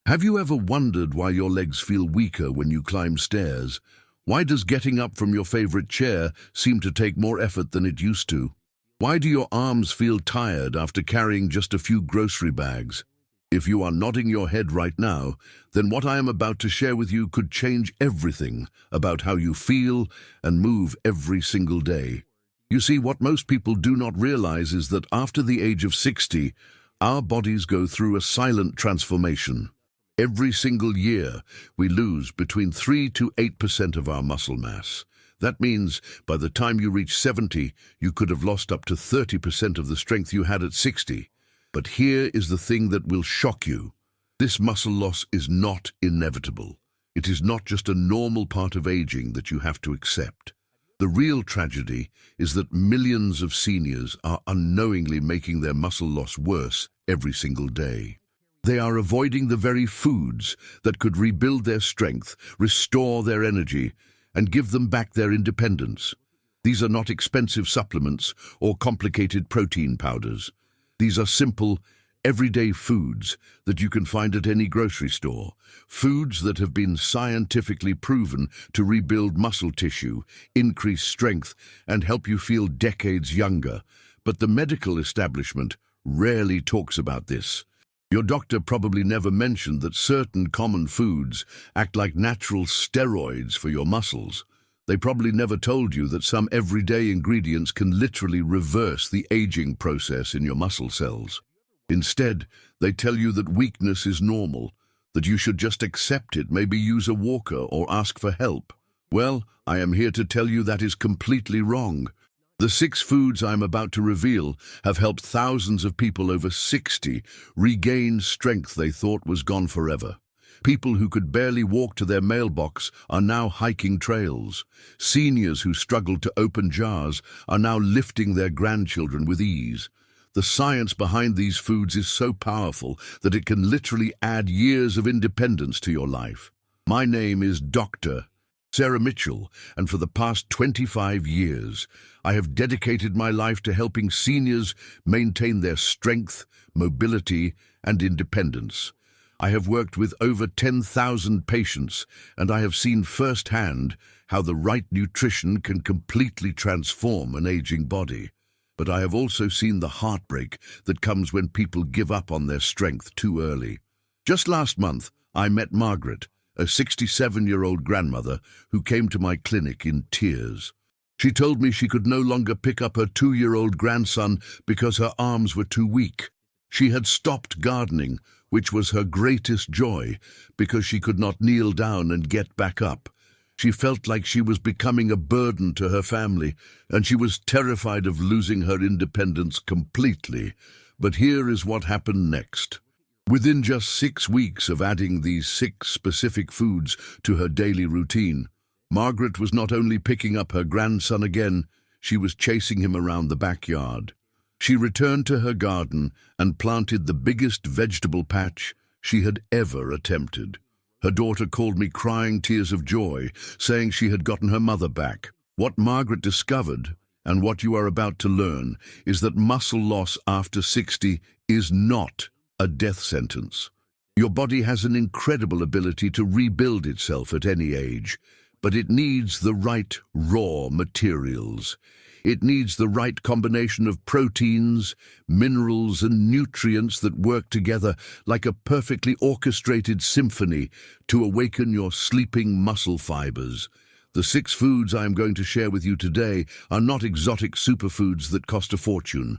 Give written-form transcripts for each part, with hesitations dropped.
Have you ever wondered why your legs feel weaker when you climb stairs? Why does getting up from your favorite chair seem to take more effort than it used to? Why do your arms feel tired after carrying just a few grocery bags? If you are nodding your head right now, then what I am about to share with you could change everything about how you feel and move every single day. You see, what most people do not realize is that after the age of 60, our bodies go through a silent transformation. Every single year, we lose between 3 to 8% of our muscle mass. That means by the time you reach 70, you could have lost up to 30% of the strength you had at 60. But here is the thing that will shock you. This muscle loss is not inevitable. It is not just a normal part of aging that you have to accept. The real tragedy is that millions of seniors are unknowingly making their muscle loss worse every single day. They are avoiding the very foods that could rebuild their strength, restore their energy, and give them back their independence. These are not expensive supplements or complicated protein powders. These are simple, everyday foods that you can find at any grocery store. Foods that have been scientifically proven to rebuild muscle tissue, increase strength, and help you feel decades younger. But the medical establishment rarely talks about this. Your doctor probably never mentioned that certain common foods act like natural steroids for your muscles. They probably never told you that some everyday ingredients can literally reverse the aging process in your muscle cells. Instead, they tell you that weakness is normal, that you should just accept it, maybe use a walker or ask for help. Well, I am here to tell you that is completely wrong. The 6 foods I'm about to reveal have helped thousands of people over 60 regain strength they thought was gone forever. People who could barely walk to their mailbox are now hiking trails. Seniors who struggled to open jars are now lifting their grandchildren with ease. The science behind these foods is so powerful that it can literally add years of independence to your life. My name is Dr. Sarah Mitchell, and for the past 25 years, I have dedicated my life to helping seniors maintain their strength, mobility, and independence. I have worked with over 10,000 patients, and I have seen firsthand how the right nutrition can completely transform an aging body. But I have also seen the heartbreak that comes when people give up on their strength too early. Just last month, I met Margaret, a 67-year-old grandmother who came to my clinic in tears. She told me she could no longer pick up her 2-year-old grandson because her arms were too weak. She had stopped gardening, which was her greatest joy, because she could not kneel down and get back up. She felt like she was becoming a burden to her family, and she was terrified of losing her independence completely. But here is what happened next. Within just 6 weeks of adding these 6 specific foods to her daily routine, Margaret was not only picking up her grandson again, she was chasing him around the backyard. She returned to her garden and planted the biggest vegetable patch she had ever attempted. Her daughter called me crying tears of joy, saying she had gotten her mother back. What Margaret discovered, and what you are about to learn, is that muscle loss after 60 is not a death sentence. Your body has an incredible ability to rebuild itself at any age, but it needs the right raw materials. It needs the right combination of proteins, minerals, and nutrients that work together like a perfectly orchestrated symphony to awaken your sleeping muscle fibers. The 6 foods I am going to share with you today are not exotic superfoods that cost a fortune.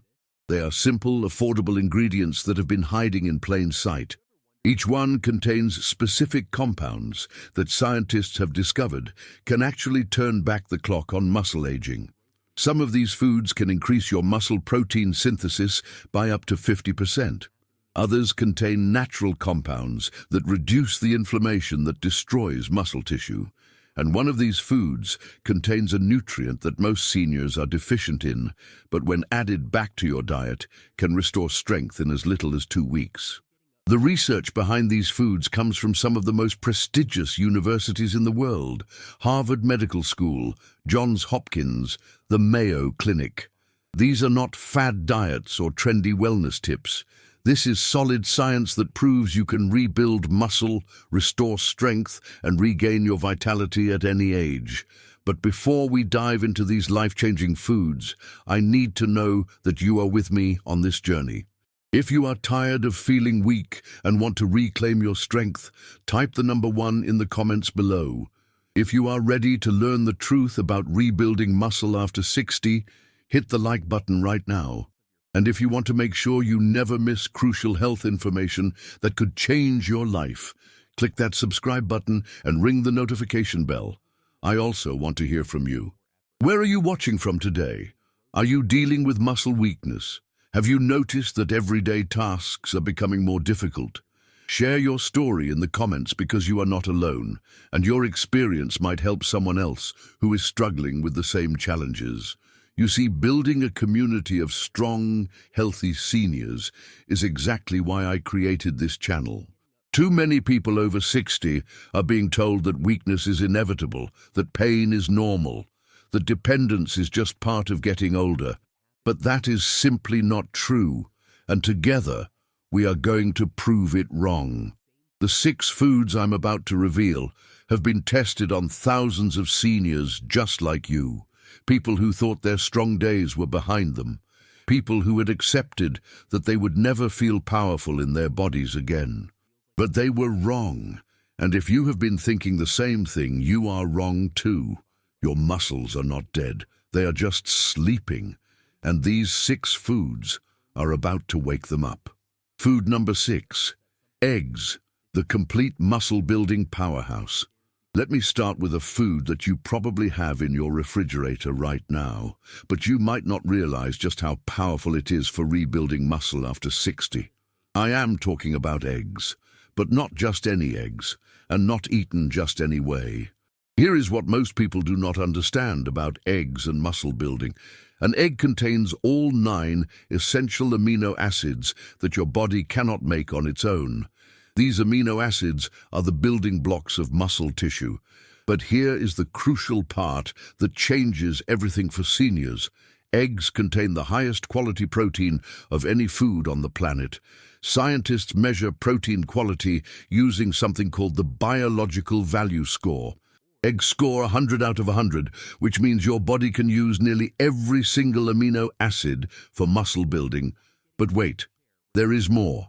They are simple, affordable ingredients that have been hiding in plain sight. Each one contains specific compounds that scientists have discovered can actually turn back the clock on muscle aging. Some of these foods can increase your muscle protein synthesis by up to 50%. Others contain natural compounds that reduce the inflammation that destroys muscle tissue. And one of these foods contains a nutrient that most seniors are deficient in, but when added back to your diet, can restore strength in as little as 2 weeks. The research behind these foods comes from some of the most prestigious universities in the world: Harvard Medical School, Johns Hopkins, the Mayo Clinic. These are not fad diets or trendy wellness tips. This is solid science that proves you can rebuild muscle, restore strength, and regain your vitality at any age. But before we dive into these life-changing foods, I need to know that you are with me on this journey. If you are tired of feeling weak and want to reclaim your strength, type the number 1 in the comments below. If you are ready to learn the truth about rebuilding muscle after 60, hit the like button right now. And if you want to make sure you never miss crucial health information that could change your life, click that subscribe button and ring the notification bell. I also want to hear from you. Where are you watching from today? Are you dealing with muscle weakness? Have you noticed that everyday tasks are becoming more difficult? Share your story in the comments because you are not alone, and your experience might help someone else who is struggling with the same challenges. You see, building a community of strong, healthy seniors is exactly why I created this channel. Too many people over 60 are being told that weakness is inevitable, that pain is normal, that dependence is just part of getting older. But that is simply not true, and together we are going to prove it wrong. The 6 foods I'm about to reveal have been tested on thousands of seniors just like you, people who thought their strong days were behind them, people who had accepted that they would never feel powerful in their bodies again. But they were wrong, and if you have been thinking the same thing, you are wrong too. Your muscles are not dead, they are just sleeping. And these 6 foods are about to wake them up. Food number 6, eggs, the complete muscle-building powerhouse. Let me start with a food that you probably have in your refrigerator right now, but you might not realize just how powerful it is for rebuilding muscle after 60. I am talking about eggs, but not just any eggs, and not eaten just any way. Here is what most people do not understand about eggs and muscle building. An egg contains all 9 essential amino acids that your body cannot make on its own. These amino acids are the building blocks of muscle tissue. But here is the crucial part that changes everything for seniors. Eggs contain the highest quality protein of any food on the planet. Scientists measure protein quality using something called the biological value score. Eggs score 100 out of 100, which means your body can use nearly every single amino acid for muscle building. But wait, there is more.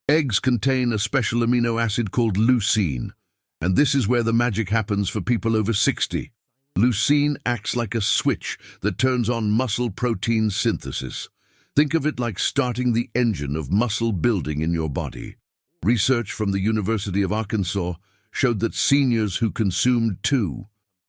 Eggs contain a special amino acid called leucine, and this is where the magic happens for people over 60. Leucine acts like a switch that turns on muscle protein synthesis. Think of it like starting the engine of muscle building in your body. Research from the University of Arkansas showed that seniors who consumed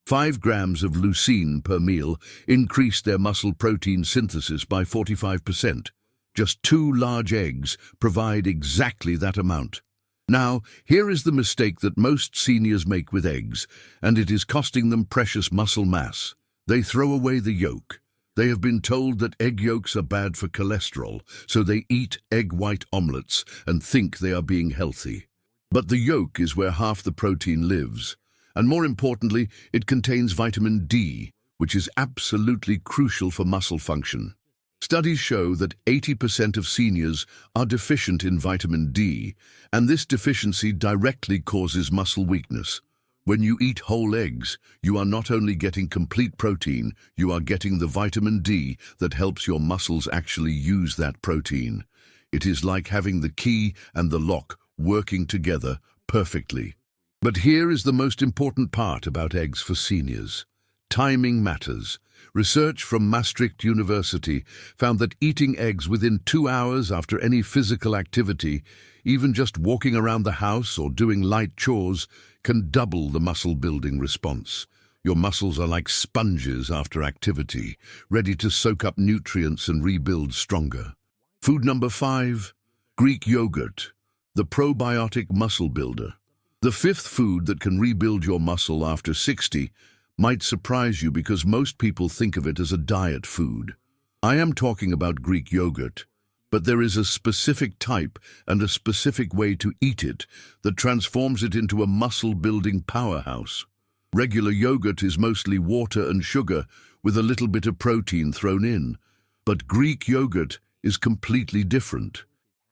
5 grams of leucine per meal increased their muscle protein synthesis by 45%. Just 2 large eggs provide exactly that amount. Now, here is the mistake that most seniors make with eggs, and it is costing them precious muscle mass. They throw away the yolk. They have been told that egg yolks are bad for cholesterol, so they eat egg white omelets and think they are being healthy. But the yolk is where half the protein lives, and more importantly, it contains vitamin D, which is absolutely crucial for muscle function. Studies show that 80% of seniors are deficient in vitamin D, and this deficiency directly causes muscle weakness. When you eat whole eggs, you are not only getting complete protein, you are getting the vitamin D that helps your muscles actually use that protein. It is like having the key and the lock working together perfectly. But here is the most important part about eggs for seniors. Timing matters. Research from Maastricht University found that eating eggs within 2 hours after any physical activity, even just walking around the house or doing light chores, can double the muscle-building response. Your muscles are like sponges after activity, ready to soak up nutrients and rebuild stronger. Food number 5, Greek yogurt, the probiotic muscle builder. The 5th food that can rebuild your muscle after 60 might surprise you because most people think of it as a diet food. I am talking about Greek yogurt, but there is a specific type and a specific way to eat it that transforms it into a muscle-building powerhouse. Regular yogurt is mostly water and sugar with a little bit of protein thrown in, but Greek yogurt is completely different.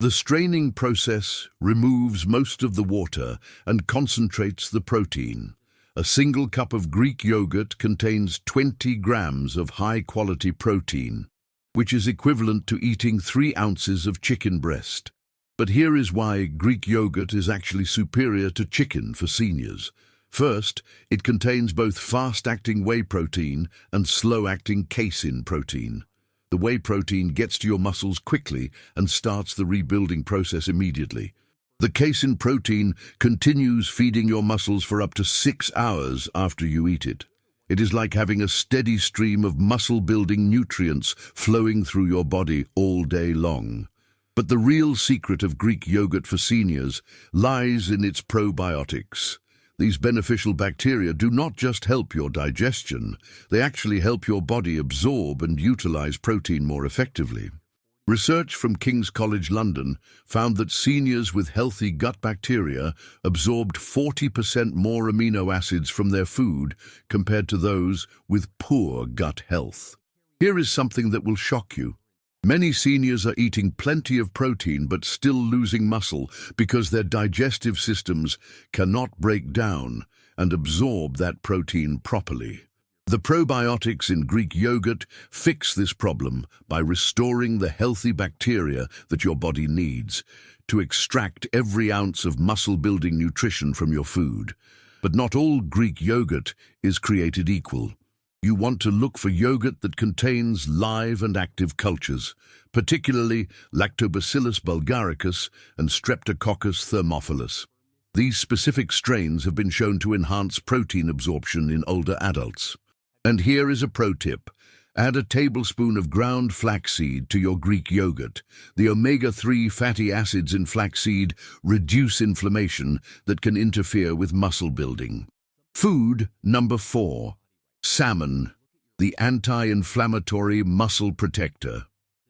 The straining process removes most of the water and concentrates the protein. A single cup of Greek yogurt contains 20 grams of high-quality protein, which is equivalent to eating 3 ounces of chicken breast. But here is why Greek yogurt is actually superior to chicken for seniors. First, it contains both fast-acting whey protein and slow-acting casein protein. The whey protein gets to your muscles quickly and starts the rebuilding process immediately. The casein protein continues feeding your muscles for up to 6 hours after you eat it. It is like having a steady stream of muscle-building nutrients flowing through your body all day long. But the real secret of Greek yogurt for seniors lies in its probiotics. These beneficial bacteria do not just help your digestion, they actually help your body absorb and utilize protein more effectively. Research from King's College London found that seniors with healthy gut bacteria absorbed 40% more amino acids from their food compared to those with poor gut health. Here is something that will shock you. Many seniors are eating plenty of protein but still losing muscle because their digestive systems cannot break down and absorb that protein properly. The probiotics in Greek yogurt fix this problem by restoring the healthy bacteria that your body needs to extract every ounce of muscle-building nutrition from your food. But not all Greek yogurt is created equal. You want to look for yogurt that contains live and active cultures, particularly Lactobacillus bulgaricus and Streptococcus thermophilus. These specific strains have been shown to enhance protein absorption in older adults. And here is a pro tip. Add a tablespoon of ground flaxseed to your Greek yogurt. The omega-3 fatty acids in flaxseed reduce inflammation that can interfere with muscle building. Food number 4. Salmon, the anti-inflammatory muscle protector.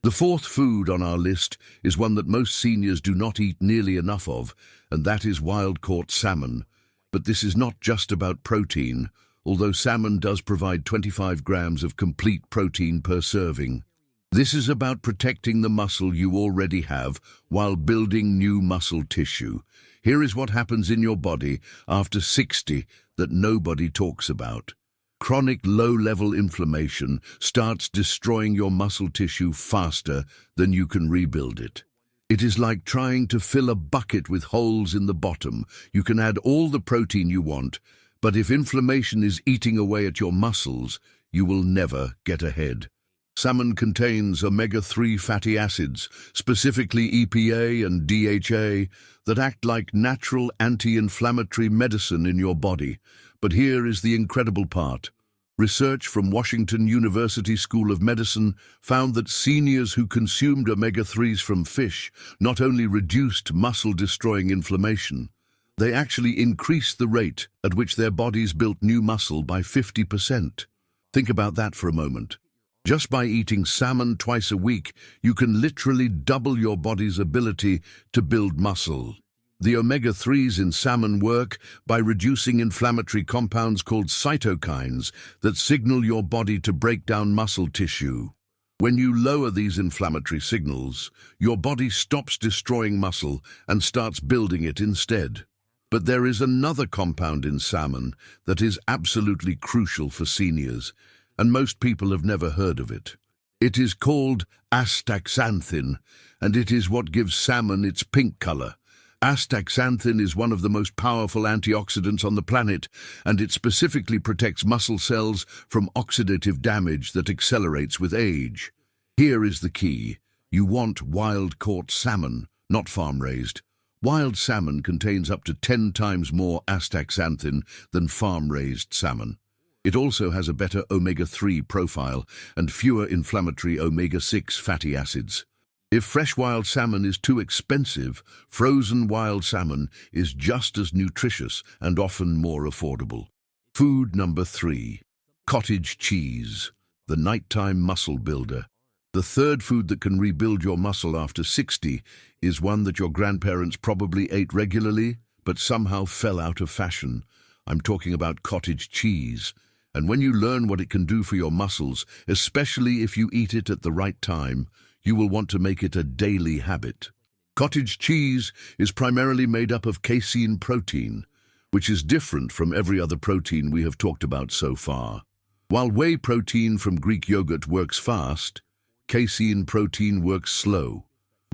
The 4th food on our list is one that most seniors do not eat nearly enough of, and that is wild-caught salmon. But this is not just about protein, although salmon does provide 25 grams of complete protein per serving. This is about protecting the muscle you already have while building new muscle tissue. Here is what happens in your body after 60 that nobody talks about. Chronic low-level inflammation starts destroying your muscle tissue faster than you can rebuild it. It is like trying to fill a bucket with holes in the bottom. You can add all the protein you want, but if inflammation is eating away at your muscles, you will never get ahead. Salmon contains omega-3 fatty acids, specifically EPA and DHA, that act like natural anti-inflammatory medicine in your body. But here is the incredible part. Research from Washington University School of Medicine found that seniors who consumed omega-3s from fish not only reduced muscle-destroying inflammation, they actually increased the rate at which their bodies built new muscle by 50%. Think about that for a moment. Just by eating salmon twice a week, you can literally double your body's ability to build muscle. The omega-3s in salmon work by reducing inflammatory compounds called cytokines that signal your body to break down muscle tissue. When you lower these inflammatory signals, your body stops destroying muscle and starts building it instead. But there is another compound in salmon that is absolutely crucial for seniors, and most people have never heard of it. It is called astaxanthin, and it is what gives salmon its pink color. Astaxanthin is one of the most powerful antioxidants on the planet, and it specifically protects muscle cells from oxidative damage that accelerates with age. Here is the key. You want wild-caught salmon, not farm-raised. Wild salmon contains up to 10 times more astaxanthin than farm-raised salmon. It also has a better omega-3 profile and fewer inflammatory omega-6 fatty acids. If fresh wild salmon is too expensive, frozen wild salmon is just as nutritious and often more affordable. Food number 3. Cottage cheese, the nighttime muscle builder. The 3rd food that can rebuild your muscle after 60 is one that your grandparents probably ate regularly, but somehow fell out of fashion. I'm talking about cottage cheese. And when you learn what it can do for your muscles, especially if you eat it at the right time, you will want to make it a daily habit. Cottage cheese is primarily made up of casein protein, which is different from every other protein we have talked about so far. While whey protein from Greek yogurt works fast, casein protein works slow,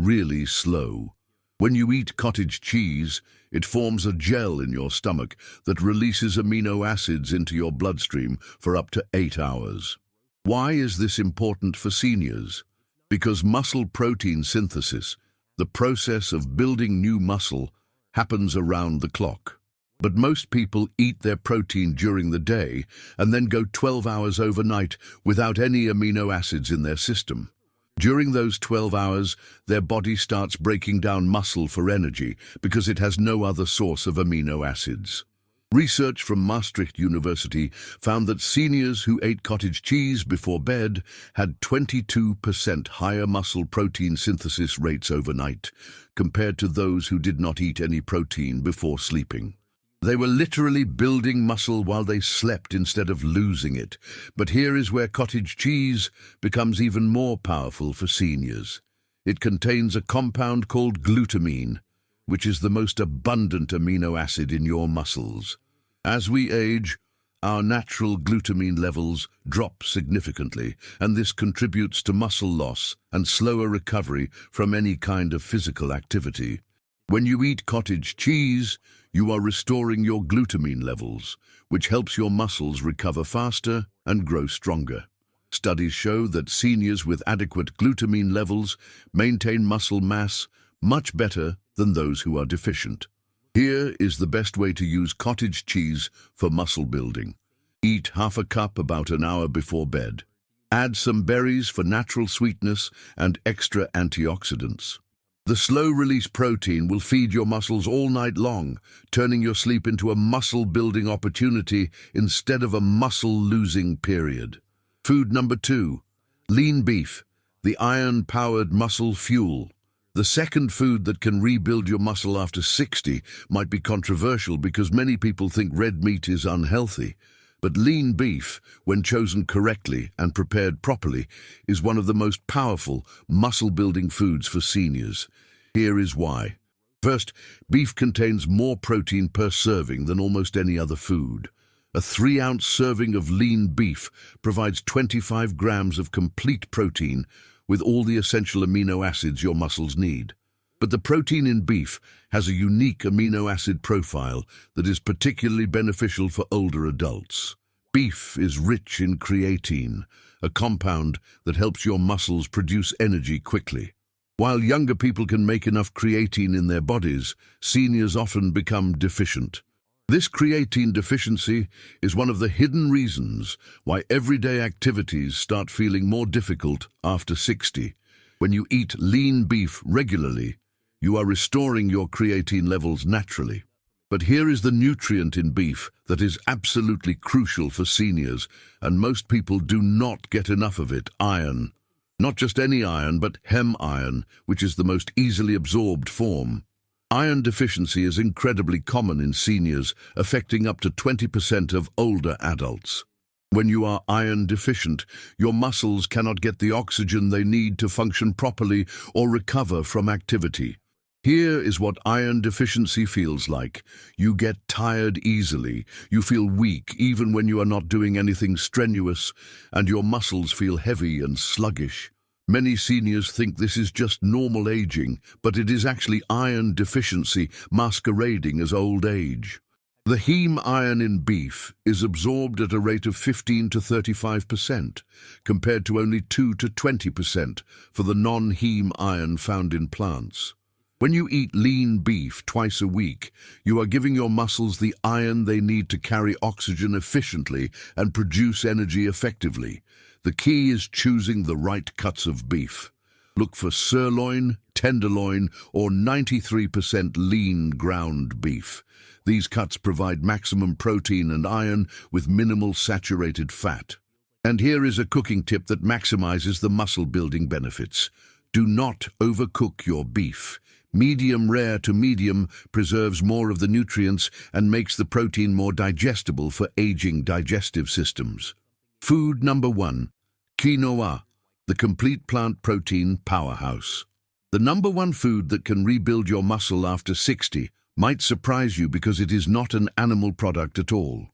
really slow. When you eat cottage cheese, it forms a gel in your stomach that releases amino acids into your bloodstream for up to 8 hours. Why is this important for seniors? Because muscle protein synthesis, the process of building new muscle, happens around the clock. But most people eat their protein during the day and then go 12 hours overnight without any amino acids in their system. During those 12 hours, their body starts breaking down muscle for energy because it has no other source of amino acids. Research from Maastricht University found that seniors who ate cottage cheese before bed had 22% higher muscle protein synthesis rates overnight compared to those who did not eat any protein before sleeping. They were literally building muscle while they slept instead of losing it. But here is where cottage cheese becomes even more powerful for seniors. It contains a compound called glutamine, which is the most abundant amino acid in your muscles. As we age, our natural glutamine levels drop significantly, and this contributes to muscle loss and slower recovery from any kind of physical activity. When you eat cottage cheese, you are restoring your glutamine levels, which helps your muscles recover faster and grow stronger. Studies show that seniors with adequate glutamine levels maintain muscle mass much better than those who are deficient. Here is the best way to use cottage cheese for muscle building. Eat half a cup about an hour before bed. Add some berries for natural sweetness and extra antioxidants. The slow-release protein will feed your muscles all night long, turning your sleep into a muscle-building opportunity instead of a muscle-losing period. Food number 2, lean beef, the iron-powered muscle fuel. The second food that can rebuild your muscle after 60 might be controversial because many people think red meat is unhealthy. But lean beef, when chosen correctly and prepared properly, is one of the most powerful muscle-building foods for seniors. Here is why. First, beef contains more protein per serving than almost any other food. A 3-ounce serving of lean beef provides 25 grams of complete protein with all the essential amino acids your muscles need. But the protein in beef has a unique amino acid profile that is particularly beneficial for older adults. Beef is rich in creatine, a compound that helps your muscles produce energy quickly. While younger people can make enough creatine in their bodies, seniors often become deficient. This creatine deficiency is one of the hidden reasons why everyday activities start feeling more difficult after 60. When you eat lean beef regularly, you are restoring your creatine levels naturally. But here is the nutrient in beef that is absolutely crucial for seniors, and most people do not get enough of it: iron. Not just any iron, but Hem iron, which is the most easily absorbed form. Iron deficiency is incredibly common in seniors, affecting up to 20% of older adults. When you are iron deficient, your muscles cannot get the oxygen they need to function properly or recover from activity. Here is what iron deficiency feels like. You get tired easily, you feel weak even when you are not doing anything strenuous, and your muscles feel heavy and sluggish. Many seniors think this is just normal aging, but it is actually iron deficiency masquerading as old age. The heme iron in beef is absorbed at a rate of 15 to 35%, compared to only 2 to 20% for the non-heme iron found in plants. When you eat lean beef twice a week, you are giving your muscles the iron they need to carry oxygen efficiently and produce energy effectively. The key is choosing the right cuts of beef. Look for sirloin, tenderloin, or 93% lean ground beef. These cuts provide maximum protein and iron with minimal saturated fat. And here is a cooking tip that maximizes the muscle-building benefits. Do not overcook your beef. Medium rare to medium preserves more of the nutrients and makes the protein more digestible for aging digestive systems. Food number 1, quinoa, the complete plant protein powerhouse. The number one food that can rebuild your muscle after 60 might surprise you because it is not an animal product at all.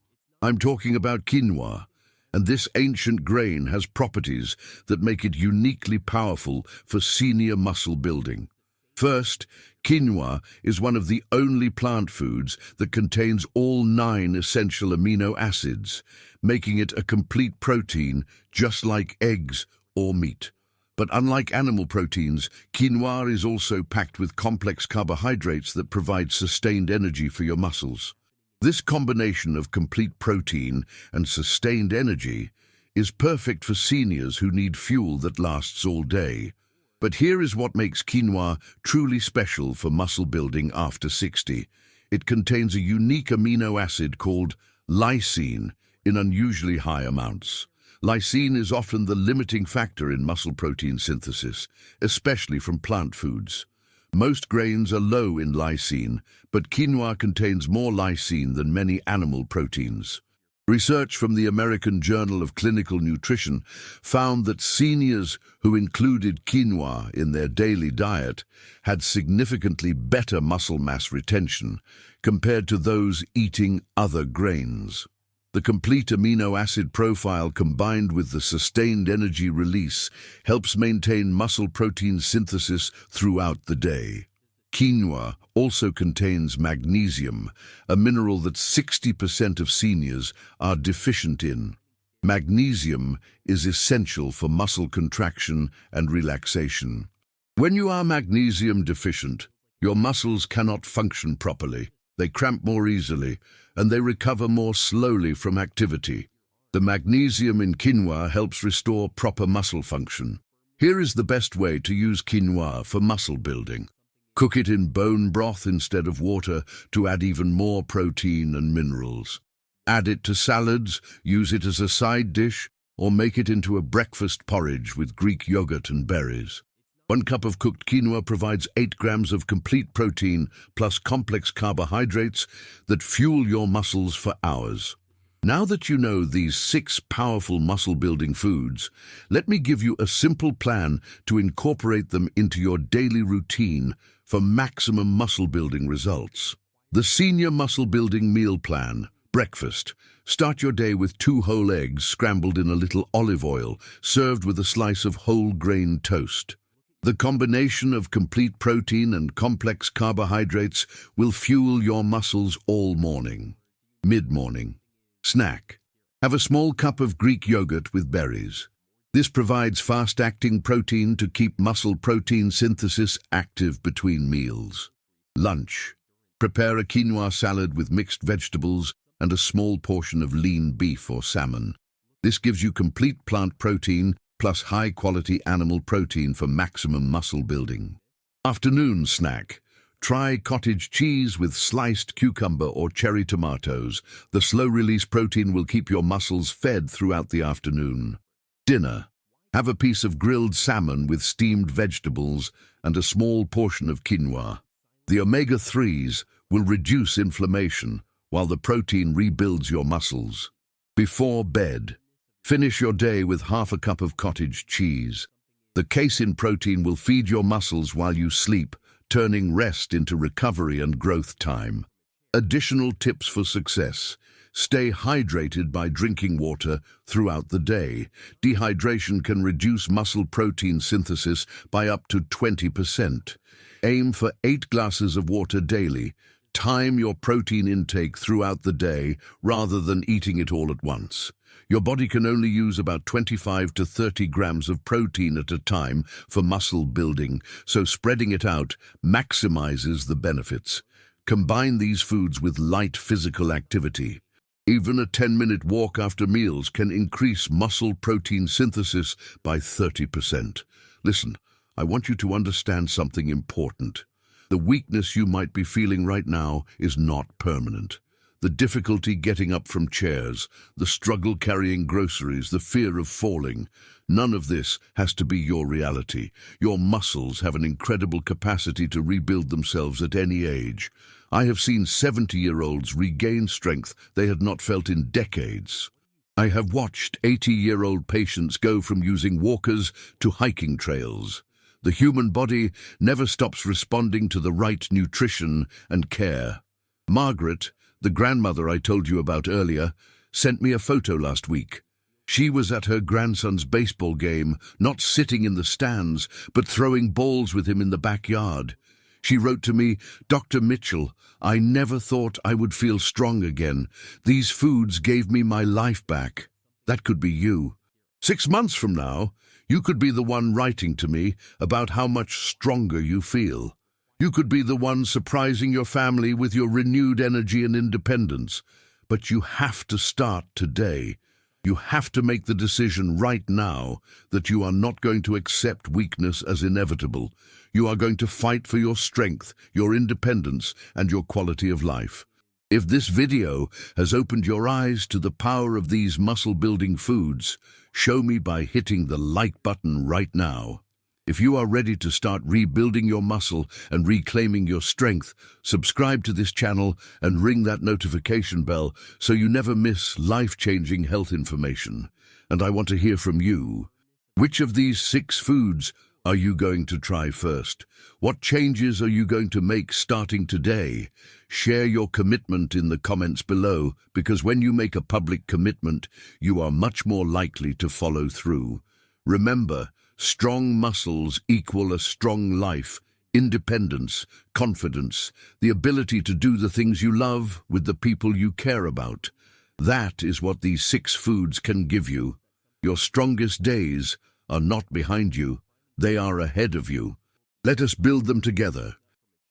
I'm talking about quinoa, and this ancient grain has properties that make it uniquely powerful for senior muscle building. First, quinoa is one of the only plant foods that contains all 9 essential amino acids, making it a complete protein just like eggs or meat. But unlike animal proteins, quinoa is also packed with complex carbohydrates that provide sustained energy for your muscles. This combination of complete protein and sustained energy is perfect for seniors who need fuel that lasts all day. But here is what makes quinoa truly special for muscle building after 60. It contains a unique amino acid called lysine in unusually high amounts. Lysine is often the limiting factor in muscle protein synthesis, especially from plant foods. Most grains are low in lysine, but quinoa contains more lysine than many animal proteins. Research from the American Journal of Clinical Nutrition found that seniors who included quinoa in their daily diet had significantly better muscle mass retention compared to those eating other grains. The complete amino acid profile combined with the sustained energy release helps maintain muscle protein synthesis throughout the day. Quinoa also contains magnesium, a mineral that 60% of seniors are deficient in. Magnesium is essential for muscle contraction and relaxation. When you are magnesium deficient, your muscles cannot function properly. They cramp more easily, and they recover more slowly from activity. The magnesium in quinoa helps restore proper muscle function. Here is the best way to use quinoa for muscle building. Cook it in bone broth instead of water to add even more protein and minerals. Add it to salads, use it as a side dish, or make it into a breakfast porridge with Greek yogurt and berries. 1 cup of cooked quinoa provides 8 grams of complete protein plus complex carbohydrates that fuel your muscles for hours. Now that you know these 6 powerful muscle-building foods, let me give you a simple plan to incorporate them into your daily routine for maximum muscle-building results. The Senior Muscle Building Meal Plan. Breakfast. Start your day with 2 whole eggs scrambled in a little olive oil, served with a slice of whole grain toast. The combination of complete protein and complex carbohydrates will fuel your muscles all morning. Mid-morning. Snack. Have a small cup of Greek yogurt with berries. This provides fast-acting protein to keep muscle protein synthesis active between meals. Lunch. Prepare a quinoa salad with mixed vegetables and a small portion of lean beef or salmon. This gives you complete plant protein plus high-quality animal protein for maximum muscle building. Afternoon snack. Try cottage cheese with sliced cucumber or cherry tomatoes. The slow-release protein will keep your muscles fed throughout the afternoon. Dinner. Have a piece of grilled salmon with steamed vegetables and a small portion of quinoa. The omega-3s will reduce inflammation while the protein rebuilds your muscles. Before bed. Finish your day with half a cup of cottage cheese. The casein protein will feed your muscles while you sleep, turning rest into recovery and growth time. Additional tips for success. Stay hydrated by drinking water throughout the day. Dehydration can reduce muscle protein synthesis by up to 20%. Aim for 8 glasses of water daily. Time your protein intake throughout the day rather than eating it all at once. Your body can only use about 25 to 30 grams of protein at a time for muscle building, so spreading it out maximizes the benefits. Combine these foods with light physical activity. Even a 10-minute walk after meals can increase muscle protein synthesis by 30%. Listen, I want you to understand something important. The weakness you might be feeling right now is not permanent. The difficulty getting up from chairs, the struggle carrying groceries, the fear of falling, none of this has to be your reality. Your muscles have an incredible capacity to rebuild themselves at any age. I have seen 70-year-olds regain strength they had not felt in decades. I have watched 80-year-old patients go from using walkers to hiking trails. The human body never stops responding to the right nutrition and care. Margaret, the grandmother I told you about earlier, sent me a photo last week. She was at her grandson's baseball game, not sitting in the stands, but throwing balls with him in the backyard. She wrote to me, "Dr. Mitchell, I never thought I would feel strong again. These foods gave me my life back." That could be you. 6 months from now, you could be the one writing to me about how much stronger you feel. You could be the one surprising your family with your renewed energy and independence. But you have to start today. You have to make the decision right now that you are not going to accept weakness as inevitable. You are going to fight for your strength, your independence, and your quality of life. If this video has opened your eyes to the power of these muscle-building foods, show me by hitting the like button right now. If you are ready to start rebuilding your muscle and reclaiming your strength, subscribe to this channel and ring that notification bell so you never miss life-changing health information. And I want to hear from you. Which of these 6 foods are you going to try first? What changes are you going to make starting today? Share your commitment in the comments below, because when you make a public commitment, you are much more likely to follow through. Remember, strong muscles equal a strong life, independence, confidence, the ability to do the things you love with the people you care about. That is what these 6 foods can give you. Your strongest days are not behind you, they are ahead of you. Let us build them together.